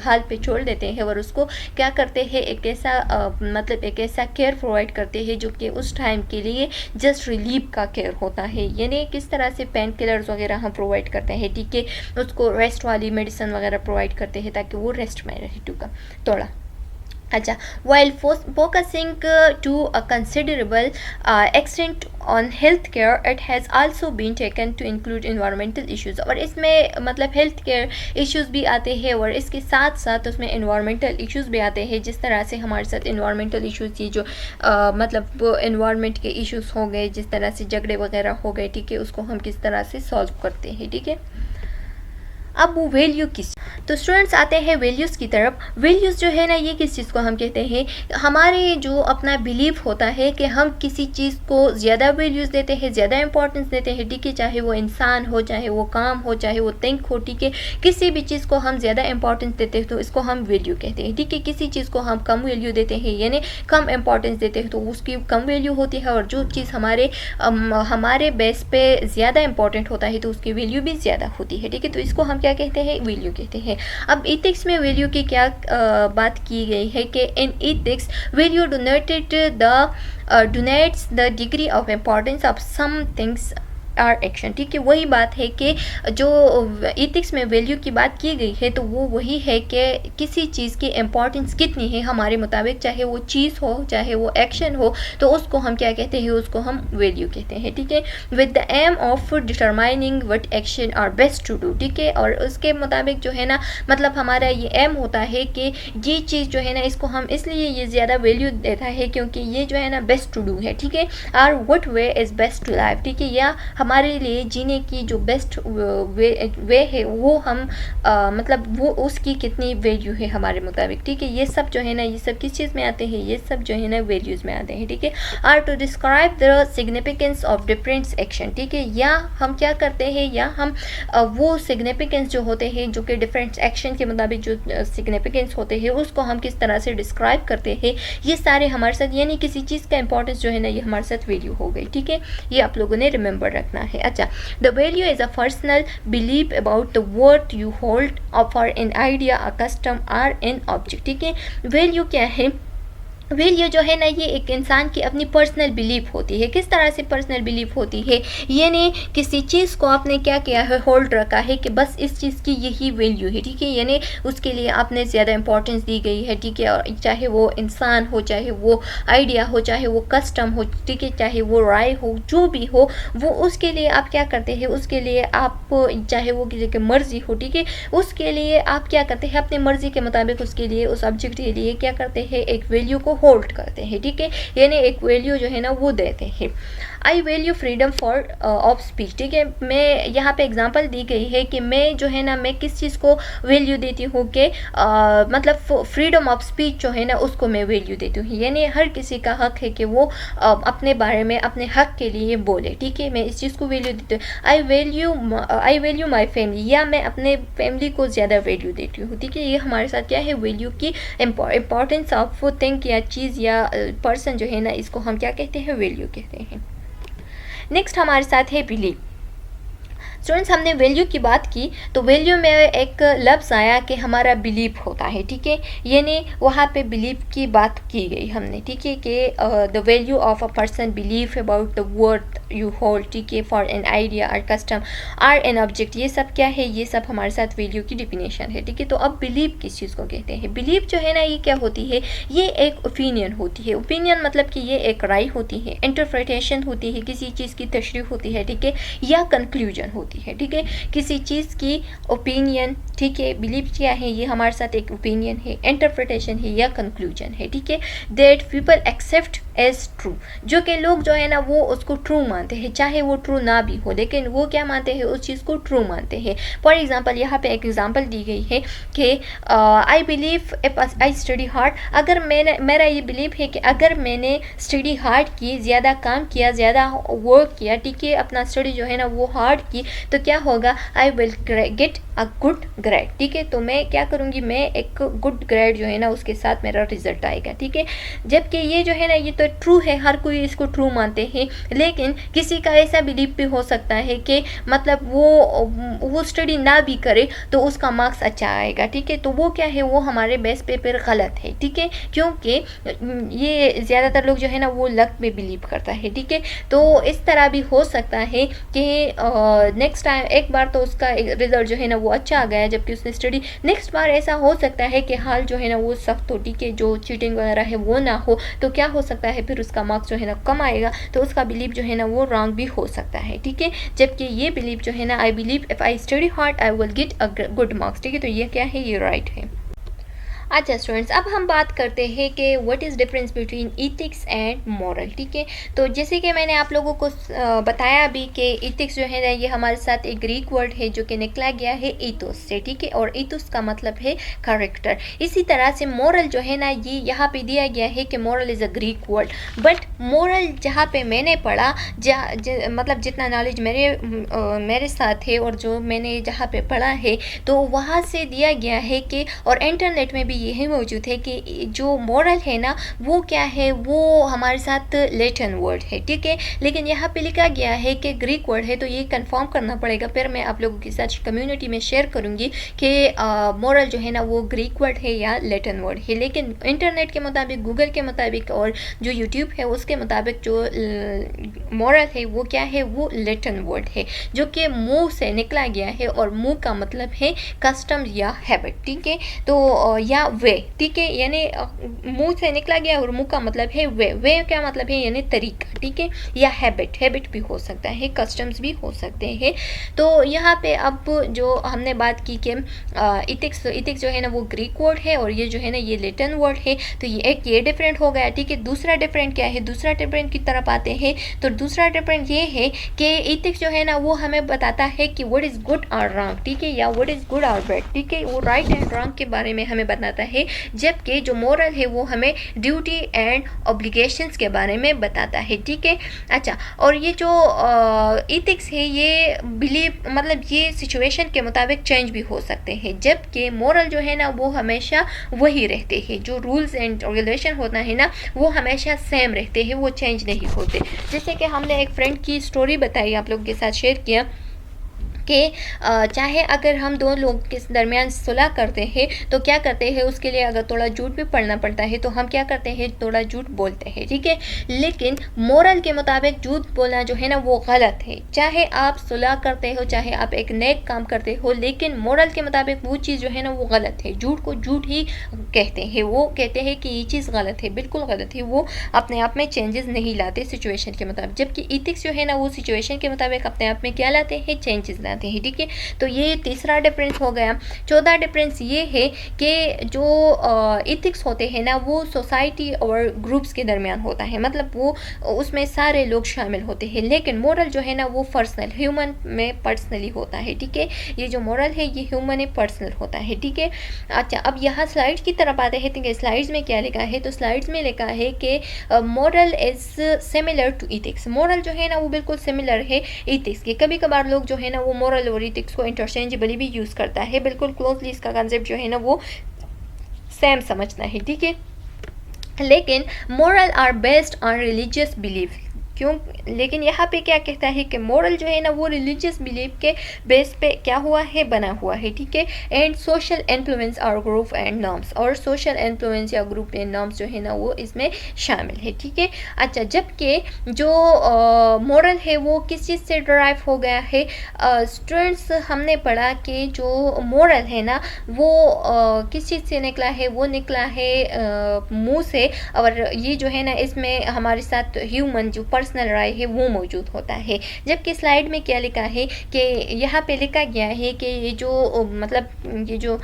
हाल पे छोड़ देते हैं, और उसको क्या करते हैं, एक ऐसा मतलब एक ऐसा केयर प्रोवाइड करते हैं जो कि उस टाइम के लिए जस्ट रिलीफ का केयर होता है। यानी किस तरह से पेन किलर्स वगैरह हम प्रोवाइड करते हैं, ठीक है, उसको रेस्ट वाली मेडिसिन वगैरह प्रोवाइड करते हैं ताकि वो रेस्ट में रहे थोड़ा। अच्छा, while focusing to a considerable extent on healthcare, it has also been taken to include environmental issues। और इसमें मतलब health care issues भी आते हैं और इसके साथ साथ उसमें environmental issues भी आते हैं। जिस तरह से हमारे साथ environmental issues ये जो मतलब environment के issues हो गए, जिस तरह से झगड़े वगैरह हो गए, ठीक है, उसको हम किस तरह से सॉल्व करते हैं, ठीक है। अब वो वैल्यू किस, तो स्टूडेंट्स आते हैं वैल्यूज़ की तरफ। वैल्यूज़ जो है ना ये किस चीज़ को हम कहते हैं, हमारे जो अपना बिलीफ होता है कि हम किसी चीज़ को ज़्यादा वैल्यूज़ देते हैं, ज़्यादा इंपॉर्टेंस देते हैं, ठीक है, चाहे वो इंसान हो, चाहे वो काम हो, चाहे वो थिंक हो, ठीक है, किसी भी चीज़ को हम ज़्यादा इंपॉर्टेंस देते हैं तो इसको हम वैल्यू कहते हैं, ठीक है। किसी चीज़ को हम कम वैल्यू देते हैं यानी कम इंपॉर्टेंस देते हैं तो उसकी कम वैल्यू होती है, और जो चीज़ हमारे बेस पे ज़्यादा इंपॉर्टेंट होता है तो उसकी वैल्यू भी ज़्यादा होती है, ठीक है। तो इसको हम क्या कहते हैं, वैल्यू कहते हैं। अब एथिक्स में वैल्यू की क्या बात की गई है कि in ethics value denotes the degree of importance of some things or action, ठीक है। वही बात है कि जो एथिक्स में वैल्यू की बात की गई है तो वो वही है कि किसी चीज़ की इम्पोर्टेंस कितनी है हमारे मुताबिक, चाहे वो चीज़ हो चाहे वो एक्शन हो, तो उसको हम क्या कहते हैं, उसको हम वैल्यू कहते हैं, ठीक है। With the aim of determining what action are best to do, ठीक है। और उसके मुताबिक जो है ना मतलब हमारा ये एम होता है कि ये चीज़ जो है ना इसको हम इसलिए ये ज़्यादा वैल्यू देता है क्योंकि ये जो है ना बेस्ट टू डू है, ठीक है। Or what way is best to life, ठीक है, या हमारे लिए जीने की जो बेस्ट वे है वो हम मतलब वो उसकी कितनी वैल्यू है हमारे मुताबिक, ठीक है। ये सब जो है ना ये सब किस चीज़ में आते हैं, ये सब जो है ना वैल्यूज़ में आते हैं, ठीक है। Or to describe the significance of different action, ठीक है, या हम क्या करते हैं, या हम वो सिग्निफिकेंस जो होते हैं जो कि डिफरेंट एक्शन के मुताबिक जो सिग्निफिकेंस होते हैं उसको हम किस तरह से डिस्क्राइब करते हैं, ये सारे हमारे साथ, यानी किसी चीज़ का इंपॉर्टेंस जो है ना ये हमारे साथ वैल्यू हो गई, ठीक है। ये आप लोगों ने रिमेंबर रखना है। अच्छा, the value is a personal believe about the worth you hold for an idea, a custom or an object, ठीक है। वैल्यू क्या है, वैल्यू जो है ना ये एक इंसान की अपनी पर्सनल बिलीफ होती है। किस तरह से पर्सनल बिलीफ होती है, यानी किसी चीज़ को आपने क्या किया है, होल्ड रखा है कि बस इस चीज़ की यही वैल्यू है, ठीक है, यानी उसके लिए आपने ज़्यादा इंपॉर्टेंस दी गई है, ठीक है। और चाहे वो इंसान हो, चाहे वो आइडिया हो, चाहे वो कस्टम हो, ठीक है, चाहे वो राय हो, जो भी हो वो उसके लिए आप क्या करते हैं, उसके लिए आप चाहे वो किसी की मर्ज़ी हो, ठीक है, उसके लिए आप क्या करते हैं, अपनी मर्ज़ी के मुताबिक उसके लिए उस ऑब्जेक्ट के लिए क्या करते हैं, एक वैल्यू को होल्ड करते हैं, ठीक है, यानी एक वैल्यू जो है ना वो देते हैं। I value freedom for of speech, ठीक है। मैं यहाँ पे एग्जांपल दी गई है कि मैं जो है ना मैं किस चीज़ को वैल्यू देती हूँ कि मतलब फ्रीडम ऑफ स्पीच जो है ना उसको मैं वैल्यू देती हूँ, यानी हर किसी का हक है कि वो अपने बारे में अपने हक के लिए बोले, ठीक है, मैं इस चीज़ को वैल्यू देती हूँ। आई वैल्यू माई फैमिली, या मैं अपने फैमिली को ज़्यादा वैल्यू देती हूँ, ठीक है। ये हमारे साथ क्या है, वैल्यू की इम्पॉर्टेंस ऑफ थिंग या चीज़ या पर्सन जो है ना इसको हम क्या कहते हैं, वैल्यू कहते हैं। नेक्स्ट हमारे साथ है बिलीव। स्टूडेंट्स हमने वैल्यू की बात की, तो वैल्यू में एक लफ्ज़ आया कि हमारा बिलीव होता है, ठीक है, यानी वहाँ पे बिलीव की बात की गई हमने, ठीक है, कि the value of a person believe about the worth you hold, ठीक है, फॉर एन आइडिया और कस्टम आर एन ऑब्जेक्ट, ये सब क्या है, ये सब हमारे साथ वैल्यू की डिफिनेशन है, ठीक है। तो अब बिलीव किस चीज़ को कहते हैं? बिलीव जो है ना, ये क्या होती है, ये एक ओपिनियन होती है। ओपिनियन मतलब कि ये एक राय होती है, इंटरप्रिटेशन होती है, किसी चीज़ की तशरीह होती है, ठीक है, या कंक्लूजन होती है, ठीक है, किसी चीज़ की ओपिनियन, ठीक है। बिलीव क्या है, ये हमारे साथ एक ओपिनियन है, इंटरप्रिटेशन है या कंक्लूजन है, ठीक है, that people accept as true, जो कि लोग जो है ना वो उसको ट्रू मानते हैं, चाहे वो ट्रू ना भी हो, लेकिन वो क्या मानते हैं, उस चीज़ को ट्रू मानते हैं। फॉर एग्जांपल यहाँ पे एक एग्जांपल दी गई है कि I believe if I study hard, अगर मेरा ये बिलीव है कि अगर मैंने स्टडी हार्ड की, ज़्यादा काम किया, ज़्यादा वर्क किया, ठीक है, अपना स्टडी जो है ना वो हार्ड की, तो क्या होगा, I will get a good grade, ठीक है, तो मैं क्या करूँगी, मैं एक गुड ग्रेड जो है ना उसके साथ मेरा रिजल्ट आएगा, ठीक है। जबकि ये जो है ना ये तो ट्रू है, हर कोई इसको ट्रू मानते हैं, लेकिन किसी का ऐसा बिलीव भी हो सकता है कि मतलब वो स्टडी ना भी करे तो उसका मार्क्स अच्छा आएगा, ठीक है, तो वो क्या है, वो हमारे बेस पे फिर गलत है, ठीक है, क्योंकि ये ज़्यादातर लोग जो है ना वो लक में बिलीव करता है, ठीक है। तो इस तरह भी हो सकता है कि नेक्स्ट टाइम एक बार तो उसका रिजल्ट जो है ना वो अच्छा आ गया, जबकि उसने स्टडी, नेक्स्ट बार ऐसा हो सकता है कि हाल जो है ना वो सख्त हो, ठीक है, जो चीटिंग वगैरह है वो ना हो, तो क्या हो सकता है, फिर उसका मार्क्स जो है ना कम आएगा, तो उसका बिलीव जो है ना वो रॉन्ग भी हो सकता है, ठीक है। जबकि ये बिलीव जो है ना, I believe if I study hard I will get a good marks, ठीक है, तो ये क्या है, ये राइट है। अच्छा स्टूडेंट्स, अब हम बात करते हैं कि what is difference between ethics and moral, ठीक है। तो जैसे कि मैंने आप लोगों को बताया भी कि इथिक्स जो है ना ये हमारे साथ एक ग्रीक वर्ड है जो कि निकला गया है ईथोस से, ठीक है, और ईथोस का मतलब है कैरेक्टर। इसी तरह से मॉरल जो है ना ये यहाँ पे दिया गया है कि moral is a Greek word, but moral जहाँ पे मैंने पढ़ा, मतलब जितना नॉलेज मेरे साथ है और जो मैंने जहाँ पे पढ़ा है, तो वहाँ से दिया गया है कि, और इंटरनेट में भी यही मौजूद है कि जो मॉरल है ना वो क्या है, वो हमारे साथ लैटिन वर्ड है, ठीक है, लेकिन यहाँ पे लिखा गया है कि ग्रीक वर्ड है, तो ये कंफर्म करना पड़ेगा, फिर मैं आप लोगों के साथ कम्युनिटी में शेयर करूँगी कि मॉरल जो है ना वो ग्रीक वर्ड है या लैटिन वर्ड है। लेकिन इंटरनेट के मुताबिक, गूगल के मुताबिक और जो यूट्यूब है उसके मुताबिक जो मॉरल है वो क्या है, वो लैटिन वर्ड है, जो कि मुँह से निकला गया है, और मुँह का मतलब है कस्टम या हैबिट, ठीक है, तो या वे, ठीक है, यानी मुंह से निकला गया और मुंह का मतलब है वे क्या मतलब है, यानी तरीका, ठीक है, या हैबिट भी हो सकता है, कस्टम्स भी हो सकते हैं। तो यहाँ पे अब जो हमने बात की कि इथिक्स जो है ना वो ग्रीक वर्ड है और ये जो है ना ये लैटिन वर्ड है, तो ये डिफरेंट हो गया, ठीक है। दूसरा डिफरेंट क्या है, दूसरा डिफरेंट की तरफ आते हैं, तो दूसरा डिफरेंट ये है कि इथिक्स जो है ना वो हमें बताता है कि व्हाट इज़ गुड और रॉन्ग, ठीक है, या व्हाट इज़ गुड और बैड, ठीक है, वो राइट एंड रॉन्ग के बारे में हमें बताता है, जबकि जो मॉरल है वो हमें ड्यूटी एंड ऑब्लिगेशंस के बारे में बताता है, ठीक है। अच्छा, और ये जो इथिक्स है ये बिलीव, मतलब ये सिचुएशन के मुताबिक चेंज भी हो सकते हैं, जबकि मॉरल जो है ना वो हमेशा वही रहते हैं, जो रूल्स एंड रेगुलेशन होता है ना वो हमेशा सेम रहते हैं, वो चेंज नहीं होते। जैसे कि हमने एक फ्रेंड की स्टोरी बताई, आप लोगों के साथ शेयर किया कि चाहे अगर हम दो लोगों के दरमियान सुलह करते हैं तो क्या करते हैं, उसके लिए अगर थोड़ा झूठ भी पढ़ना पड़ता है तो हम क्या करते हैं, थोड़ा झूठ बोलते हैं, ठीक है। लेकिन मोरल के मुताबिक झूठ बोलना जो है ना वो गलत है, चाहे आप सुलह करते हो, चाहे आप एक नेक काम करते हो, लेकिन मोरल के मुताबिक वो चीज़ जो है ना वो गलत है। झूठ को झूठ ही कहते हैं, वो कहते हैं कि ये चीज़ गलत है, बिल्कुल गलत है, वो अपने आप में चेंजेस नहीं लाते सिचुएशन के मुताबिक, जबकि इथिक्स जो है ना वो सिचुएशन के मुताबिक अपने आप में क्या लाते हैं, चेंजेस लाते हैं, ठीक है। तो ये तीसरा डिफरेंस हो गया। चौथा डिफरेंस ये है कि जो इथिक्स होते हैं ना वो सोसाइटी और ग्रुप्स के दरमियान होता है, मतलब वो उसमें सारे लोग शामिल होते हैं, लेकिन मोरल जो है ना वो पर्सनल, ह्यूमन में पर्सनली होता है, ठीक है। ये जो मोरल है ये ह्यूमन में पर्सनल होता है, ठीक है। अच्छा, अब यहाँ स्लाइड्स की तरफ आते हैं, तो स्लाइड्स में क्या लिखा है, तो स्लाइड्स में लिखा है कि moral is similar to ethics. Moral जो है ना वो बिल्कुल सिमिलर है इथिक्स के। कभी कभार लोग जो है ना वो मोरल और इथिक्स को इंटरचेंजेबली भी यूज़ करता है, बिल्कुल क्लोजली इसका कंसेप्ट जो है ना वो सेम समझना है, ठीक है। लेकिन moral are based on religious belief, क्यों, लेकिन यहाँ पे क्या कहता है कि मॉरल जो है ना वो रिलीजियस बिलीफ के बेस पे क्या हुआ है, बना हुआ है, ठीक है। एंड सोशल इन्फ्लुएंस और ग्रुप एंड नॉर्म्स, और सोशल इन्फ्लुएंस या ग्रुप एंड नॉर्म्स जो है ना वो इसमें शामिल है, ठीक है। अच्छा, जबकि जो मॉरल है वो किस चीज़ से डराइव हो गया है, स्टूडेंट्स हमने पढ़ा कि जो मॉरल है ना वो किस चीज़ से निकला है, वो निकला है मुंह से, और ये जो है ना इसमें हमारे साथ ह्यूमन जो पर्सनल राय है वो मौजूद होता है। जबकि स्लाइड में क्या लिखा है कि यहाँ पे लिखा गया है कि ये जो मतलब ये जो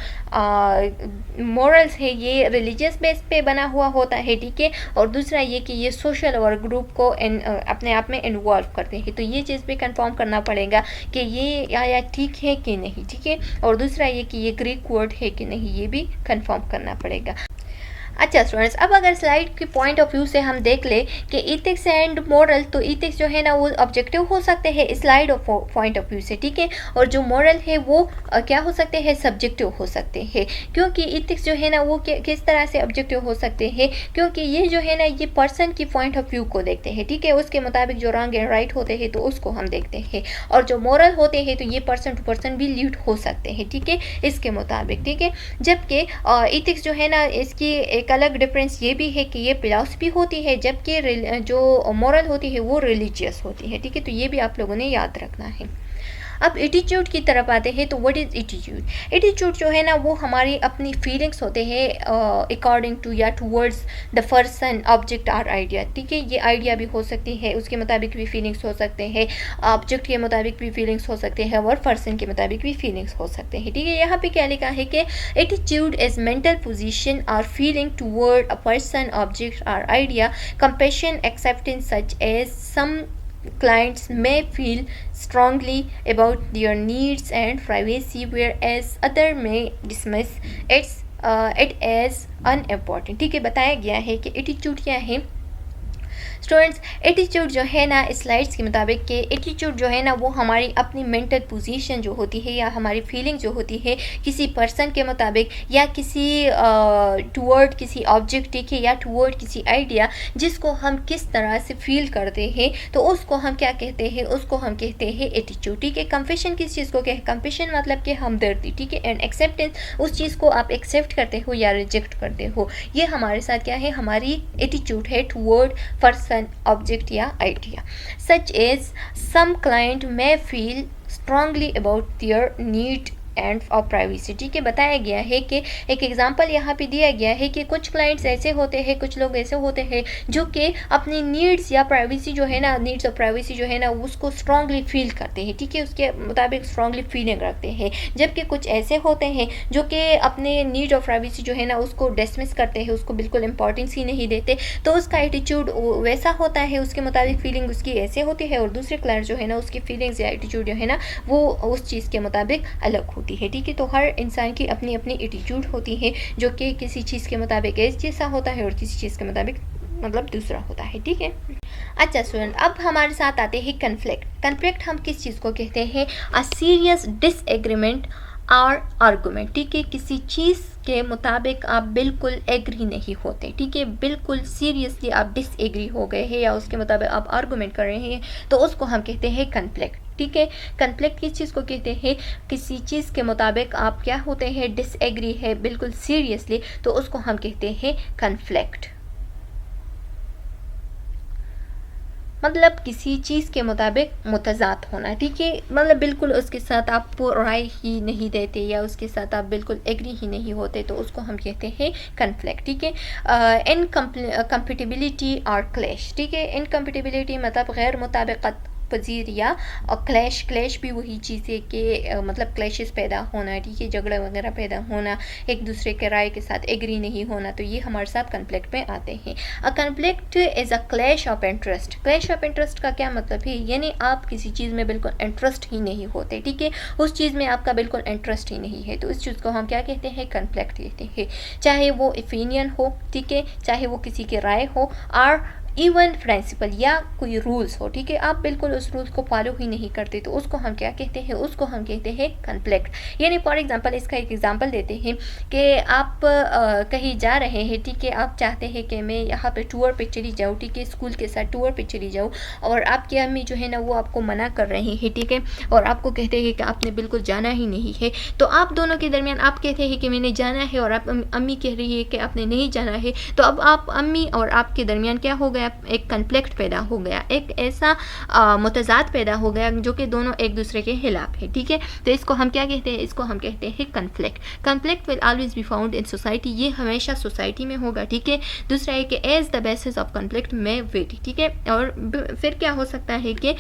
मॉरल्स है ये रिलीजियस बेस पे बना हुआ होता है, ठीक है। और दूसरा ये कि ये सोशल और ग्रुप को अपने आप में इन्वॉल्व करते हैं, तो ये चीज़ भी कंफर्म करना पड़ेगा कि ये या ठीक है कि नहीं, ठीक है। और दूसरा ये कि ये ग्रीक वर्ड है कि नहीं, ये भी कंफर्म करना पड़ेगा। अच्छा स्टूडेंट्स, अब अगर स्लाइड के पॉइंट ऑफ व्यू से हम देख ले कि इथिक्स एंड मॉरल, तो इथिक्स जो है ना वो ऑब्जेक्टिव हो सकते हैं slide of point of view से, ठीक है। और जो मॉरल है वो क्या हो सकते हैं, सब्जेक्टिव हो सकते हैं। क्योंकि इथिक्स जो है ना वो किस तरह से ऑब्जेक्टिव हो सकते हैं, क्योंकि ये जो है ना ये पर्सन की पॉइंट ऑफ व्यू को देखते हैं, ठीक है। उसके मुताबिक जो रॉन्ग एंड राइट होते हैं तो उसको हम देखते हैं, और जो मॉरल होते हैं तो ये पर्सन टू पर्सन भी लीड हो सकते हैं, ठीक है, इसके मुताबिक, ठीक है। जबकि इथिक्स जो है ना इसकी एक अलग डिफरेंस ये भी है कि ये फिलॉसफी होती है, जबकि जो मॉरल होती है वो रिलीजियस होती है, ठीक है। तो ये भी आप लोगों ने याद रखना है। अब एटीट्यूड की तरफ आते हैं, तो व्हाट इज़ एटीट्यूड। एटीट्यूड जो है ना वो हमारी अपनी फीलिंग्स होते हैं अकॉर्डिंग टू या towards the person object or idea, ठीक है। ये आइडिया भी हो सकती है, उसके मुताबिक भी फीलिंग्स हो सकते हैं, ऑब्जेक्ट के मुताबिक भी फीलिंग्स हो सकते हैं, और पर्सन के मुताबिक भी फीलिंग्स हो सकते हैं, ठीक है। यहाँ पे क्या लिखा है कि एटीट्यूड इज मेंटल पोजिशन और feeling toward a person object or idea, compassion, acceptance such as some clients may feel strongly about their needs and privacy, whereas other may dismiss it as unimportant, ठीक है। बताया गया है कि attitude क्या है students. Attitude जो है ना स्लाइड्स के मुताबिक कि एटीट्यूड जो है ना वो हमारी अपनी मेंटल पोजीशन जो होती है या हमारी फीलिंग जो होती है किसी पर्सन के मुताबिक या किसी टूवर्ड किसी ऑब्जेक्ट, ठीक है, या टूवर्ड किसी आइडिया जिसको हम किस तरह से फील करते हैं, तो उसको हम क्या कहते हैं, उसको हम कहते हैं एटीट्यूड, ठीक है। कंपेशन किस चीज़ को कहते हैं, कंपेशन मतलब कि हमदर्दी, ठीक है। एंड एक्सेप्टेंस उस चीज़ को आप एक्सेप्ट करते हो या रिजेक्ट करते हो, ये हमारे साथ क्या है, हमारी एटीट्यूड है टूवर्ड पर्सन ऑब्जेक्ट या idea. Such as some client may feel strongly about their need and of privacy, ठीक है। बताया गया है कि एक एग्जांपल यहाँ पे दिया गया है कि कुछ क्लाइंट्स ऐसे होते हैं, कुछ लोग ऐसे होते हैं जो कि अपनी नीड्स या प्राइवेसी जो है ना, नीड्स और प्राइवेसी जो है ना उसको स्ट्रांगली फील करते हैं, ठीक है, उसके मुताबिक स्ट्रांगली फीलिंग रखते हैं। जबकि कुछ ऐसे होते हैं जो कि अपने नीड और प्राइवेसी जो है ना उसको डिसमिस करते हैं, उसको बिल्कुल इंपॉर्टेंस ही नहीं देते, तो उसका एटीट्यूड वैसा होता है, उसके मुताबिक फीलिंग उसकी ऐसे होती है। और दूसरे क्लाइंट जो है ना उसकी फीलिंग्स या एटीट्यूड जो है ना वो उस चीज़ के मुताबिक अलग होती है, ठीक है। तो हर इंसान की अपनी अपनी एटीट्यूड होती है जो कि किसी चीज़ के मुताबिक एक जैसा होता है और किसी चीज़ के मुताबिक मतलब दूसरा होता है, ठीक है। अच्छा स्टूडेंट, अब हमारे साथ आते हैं कन्फ्लिक्ट। कन्फ्लिक्ट हम किस चीज़ को कहते हैं, अ सीरियस डिसएग्रीमेंट और आर्गूमेंट, ठीक है। किसी चीज़ के मुताबिक आप बिल्कुल एग्री नहीं होते, ठीक है, बिल्कुल सीरियसली आप डिसएग्री हो गए हैं या उसके मुताबिक आप आर्गूमेंट कर रहे हैं, तो उसको हम कहते हैं कन्फ्लिक्ट, ठीक है। कन्फ्लिक्ट किस चीज़ को कहते हैं, किसी चीज़ के मुताबिक आप क्या होते हैं, डिसएग्री है बिल्कुल सीरियसली, तो उसको हम कहते हैं कन्फ्लिक्ट। मतलब किसी चीज़ के मुताबिक मुतज़ाद होना, ठीक है, मतलब बिल्कुल उसके साथ आप राय ही नहीं देते या उसके साथ आप बिल्कुल एग्री ही नहीं होते, तो उसको हम कहते हैं कन्फ्लिक्ट, ठीक है। इनकम्पैटिबिलिटी और क्लैश, ठीक है। इनकम्पैटिबिलिटी मतलब गैर मुताबिकत पजीर या क्लैश भी वही चीज़ है कि मतलब क्लैशेस पैदा होना, ठीक है, झगड़ा वगैरह पैदा होना, एक दूसरे के राय के साथ एग्री नहीं होना, तो ये हमारे साथ कन्फ्लिक्ट में आते हैं। A conflict is a clash of interest. Clash of interest का क्या मतलब है, यानी आप किसी चीज़ में बिल्कुल इंटरेस्ट ही नहीं होते, ठीक है, उस चीज़ में आपका बिल्कुल इंटरेस्ट ही नहीं है, तो इस चीज़ को हम क्या कहते हैं, कन्फ्लिक्ट कहते हैं। चाहे वो ओपिनियन हो, ठीक है, चाहे वो किसी की राय हो, और इवन प्रिंसिपल या कोई रूल्स हो, ठीक है, आप बिल्कुल उस रूल्स को फॉलो ही नहीं करते, तो उसको हम क्या कहते हैं, उसको हम कहते हैं कन्फ्लिक्ट। यानी फॉर एग्जांपल इसका एक एग्जांपल देते हैं कि आप कहीं जा रहे हैं, ठीक है, आप चाहते हैं कि मैं यहाँ पे टूर पे चली जाऊँ, ठीक है, स्कूल के साथ टूर पे चली जाऊँ, और आपकी अम्मी जो है ना वो आपको मना कर रही है, ठीक है, और आपको कहते हैं कि आपने बिल्कुल जाना ही नहीं है। तो आप दोनों के दरमियान आप कहते हैं कि मैंने जाना है और आप अम्मी कह रही है कि आपने नहीं जाना है, तो अब आप अम्मी और आपके दरमियान क्या हो गया, एक कन्फ्लिक्ट पैदा हो गया, एक ऐसा मुतज़ाद पैदा हो गया जो कि दोनों एक दूसरे के खिलाफ है, ठीक है। तो इसको हम क्या कहते हैं, इसको हम कहते हैं conflict. Conflict will always be found in society, ये हमेशा सोसाइटी में होगा, ठीक है। दूसरा है कि as the basis of conflict में वेरी, ठीक है। और फिर क्या हो सकता है कि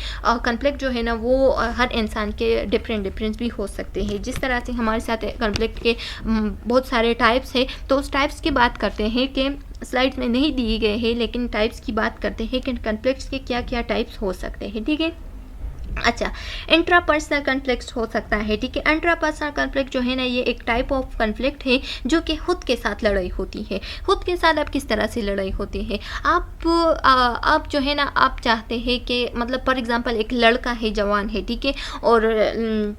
कन्फ्लिक्ट जो है ना वो हर इंसान के डिफरेंट भी हो सकते हैं। जिस तरह से हमारे साथ कन्फ्लिक्ट के बहुत सारे टाइप्स है, तो उस टाइप्स की बात करते हैं कि स्लाइड्स में नहीं दिए गए हैं, लेकिन टाइप्स की बात करते हैं कि कन्फ्लिक्ट्स के क्या क्या टाइप्स हो सकते हैं, ठीक है। अच्छा, इंट्रापर्सनल कन्फ्लिक्ट हो सकता है, ठीक है। इंट्रापर्सनल कन्फ्लिक्ट जो है ना ये एक टाइप ऑफ कन्फ्लिक्ट है जो कि खुद के साथ लड़ाई होती है। खुद के साथ अब किस तरह से लड़ाई होती है, आप जो है ना आप चाहते हैं कि मतलब फॉर एग्जांपल एक लड़का है, जवान है, ठीक है, और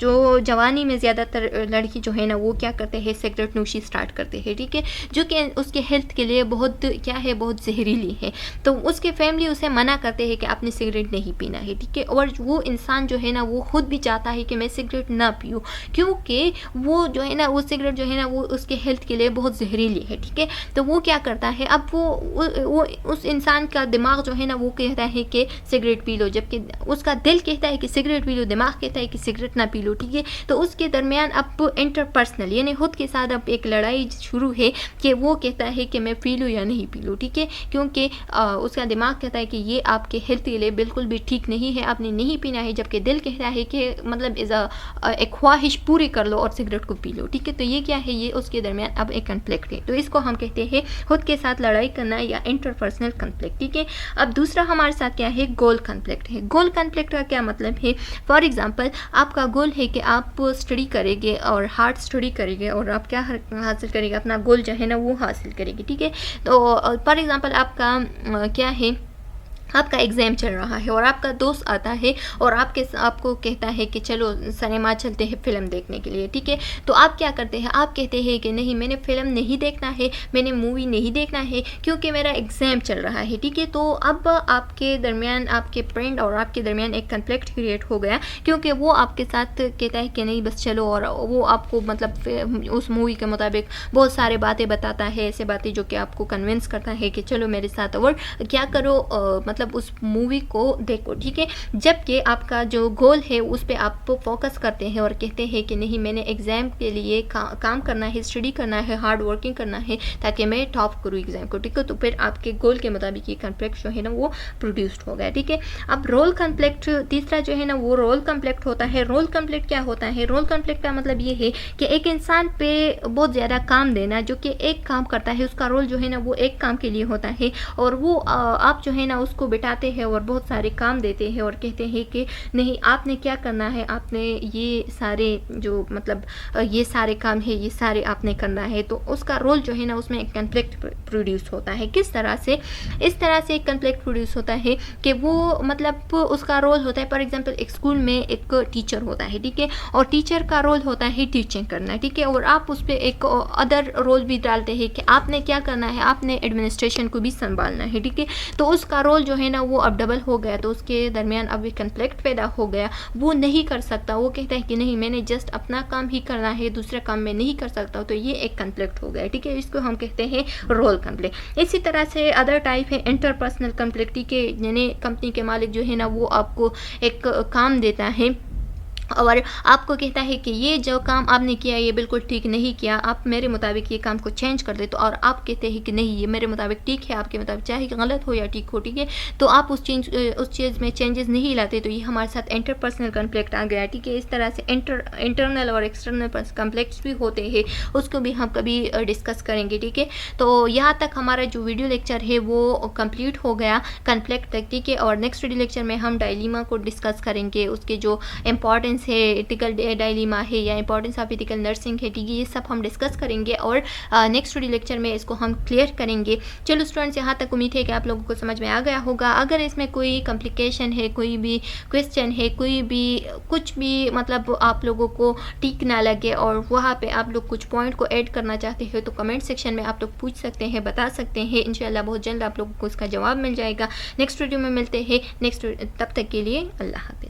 जो जवानी में ज़्यादातर लड़की जो है ना वो क्या करते हैं, सिगरेट नोशी स्टार्ट करते हैं, ठीक है, जो कि उसके हेल्थ के लिए बहुत क्या है, बहुत जहरीली है। तो उसके फैमिली उसे मना करते हैं कि आपने सिगरेट नहीं पीना है, ठीक है, और वो इंसान जो है ना वो खुद भी चाहता है कि मैं सिगरेट ना पीऊँ, क्योंकि वो जो है ना वो सिगरेट जो है ना वो उसके हेल्थ के लिए बहुत जहरीली है, ठीक है। तो वो क्या करता है, अब वो उस इंसान का दिमाग जो है ना वो कहता है कि सिगरेट पी लो, जबकि उसका दिल कहता है कि सिगरेट पी लो, दिमाग कहता है कि सिगरेट ना पी लो, ठीक है। तो उसके दरमियान अब इंटरपर्सनल यानी खुद के साथ अब एक लड़ाई शुरू है कि वो कहता है कि मैं पी लूँ या नहीं पी लूँ, ठीक है, क्योंकि उसका दिमाग कहता है कि ये आपके हेल्थ के लिए बिल्कुल भी ठीक नहीं है, आपने नहीं पीना है, जबकि दिल कहता है कि मतलब एक ख्वाहिश पूरी कर लो और सिगरेट को पी लो, ठीक है। तो ये क्या है, ये उसके दरमियान अब एक कन्फ्लिक्ट है। तो इसको हम कहते हैं खुद के साथ लड़ाई करना या इंटरपर्सनल कन्फ्लिक्ट, ठीक है। अब दूसरा हमारे साथ क्या है, गोल कन्फ्लिक्ट है। गोल कन्फ्लिक्ट का क्या मतलब है, फॉर एग्जाम्पल आपका गोल है कि आप स्टडी करेंगे और हार्ड स्टडी करेंगे और आप क्या हासिल करेंगे, अपना गोल जो है ना वो हासिल करेंगे, ठीक है। तो फॉर एग्जाम्पल आपका क्या है, आपका एग्ज़ाम चल रहा है और आपका दोस्त आता है और आपको कहता है कि चलो सिनेमा चलते हैं फ़िल्म देखने के लिए, ठीक है। तो आप क्या करते हैं, आप कहते हैं कि नहीं, मैंने फ़िल्म नहीं देखना है, मैंने मूवी नहीं देखना है, क्योंकि मेरा एग्ज़ाम चल रहा है, ठीक है। तो अब आपके दरमियान, आपके फ्रेंड और आपके दरमियान एक कन्फ्लिक्ट क्रिएट हो गया, क्योंकि वो आपके साथ कहता है कि नहीं बस चलो, और वो आपको मतलब उस मूवी के मुताबिक बहुत सारे बातें बताता है, ऐसे बातें जो कि आपको कन्विंस करता है कि चलो मेरे साथ और क्या करो, मतलब उस मूवी को देखो, ठीक है। जबकि आपका जो गोल है उस पे आप फोकस करते हैं और कहते हैं कि नहीं, मैंने एग्ज़ाम के लिए काम करना है, स्टडी करना है, हार्ड वर्किंग करना है ताकि मैं टॉप करूँ एग्ज़ाम को, ठीक है। तो फिर आपके गोल के मुताबिक ये कन्फ्लिक्ट जो है ना वो प्रोड्यूस्ड हो गया, ठीक है। अब रोल कन्फ्लिक्ट तीसरा जो है ना वो रोल कन्फ्लिक्ट होता है। रोल कन्फ्लिक्ट क्या होता है, रोल कन्फ्लिक्ट का मतलब ये है कि एक इंसान पे बहुत ज़्यादा काम देना, जो कि एक काम करता है, उसका रोल जो है ना वो एक काम के लिए होता है, और वो आप जो है ना उसको बिठाते हैं और बहुत सारे काम देते हैं और कहते हैं कि नहीं, आपने क्या करना है, आपने ये सारे जो मतलब ये सारे काम है, ये सारे आपने करना है। तो उसका रोल जो है ना उसमें एक कन्फ्लिक्ट प्रोड्यूस होता है। किस तरह से, इस तरह से एक कन्फ्लिक्ट प्रोड्यूस होता है कि वो मतलब उसका रोल होता है, फॉर एग्जांपल एक स्कूल में एक टीचर होता है, ठीक है, और टीचर का रोल होता है टीचिंग करना, ठीक है, और आप उस पर एक अदर रोल भी डालते हैं कि आपने क्या करना है, आपने एडमिनिस्ट्रेशन को भी संभालना है, ठीक है। तो उसका रोल जो है ना वो अब डबल हो गया, तो उसके दरमियान अब एक कन्फ्लिक्ट पैदा हो गया। वो नहीं कर सकता, वो कहता है कि नहीं, मैंने जस्ट अपना काम ही करना है, दूसरा काम मैं नहीं कर सकता, तो ये एक कन्फ्लिक्ट हो गया, ठीक है। इसको हम कहते हैं रोल कन्फ्लिक्ट। इसी तरह से अदर टाइप है इंटरपर्सनल कन्फ्लिक्ट, ठीक है, यानी कंपनी के मालिक जो है ना वो आपको एक काम देता है और आपको कहता है कि ये जो काम आपने किया ये बिल्कुल ठीक नहीं किया, आप मेरे मुताबिक ये काम को चेंज कर दे। तो और आप कहते हैं कि नहीं, ये मेरे मुताबिक ठीक है, आपके मुताबिक चाहे गलत हो या ठीक हो, ठीक है। तो आप उस चीज़ में चेंजेस नहीं लाते, तो ये हमारे साथ इंटरपर्सनल कन्फ्लिक्ट आ गया, ठीक है। इस तरह से इंटरनल और एक्सटर्नल कन्फ्लिक्ट्स भी होते हैं, उसको भी हम कभी डिस्कस करेंगे, ठीक है। तो यहाँ तक हमारा जो वीडियो लेक्चर है वो कंप्लीट हो गया कन्फ्लिक्ट तक, ठीक है। और नेक्स्ट वीडियो लेक्चर में हम डायलीमा को डिस्कस करेंगे, उसके जो इम्पॉर्टेंस इंपॉर्टेंस है एथिकल डायलेमा है या इंपॉर्टेंस ऑफ एथिकल नर्सिंग है, ठीक है, ये सब हम डिस्कस करेंगे और नेक्स्ट वीडियो लेक्चर में इसको हम क्लियर करेंगे। चलो स्टूडेंट्स, यहाँ तक उम्मीद है कि आप लोगों को समझ में आ गया होगा। अगर इसमें कोई कॉम्प्लिकेशन है, कोई भी क्वेश्चन है, कोई भी कुछ भी मतलब आप लोगों को ठीक ना लगे और वहाँ पे आप लोग कुछ पॉइंट को ऐड करना चाहते हो तो कमेंट सेक्शन में आप लोग पूछ सकते हैं, बता सकते हैं। इंशाल्लाह बहुत जल्द आप लोगों को इसका जवाब मिल जाएगा। नेक्स्ट वीडियो में मिलते हैं तब तक के लिए अल्लाह हाफ़िज़।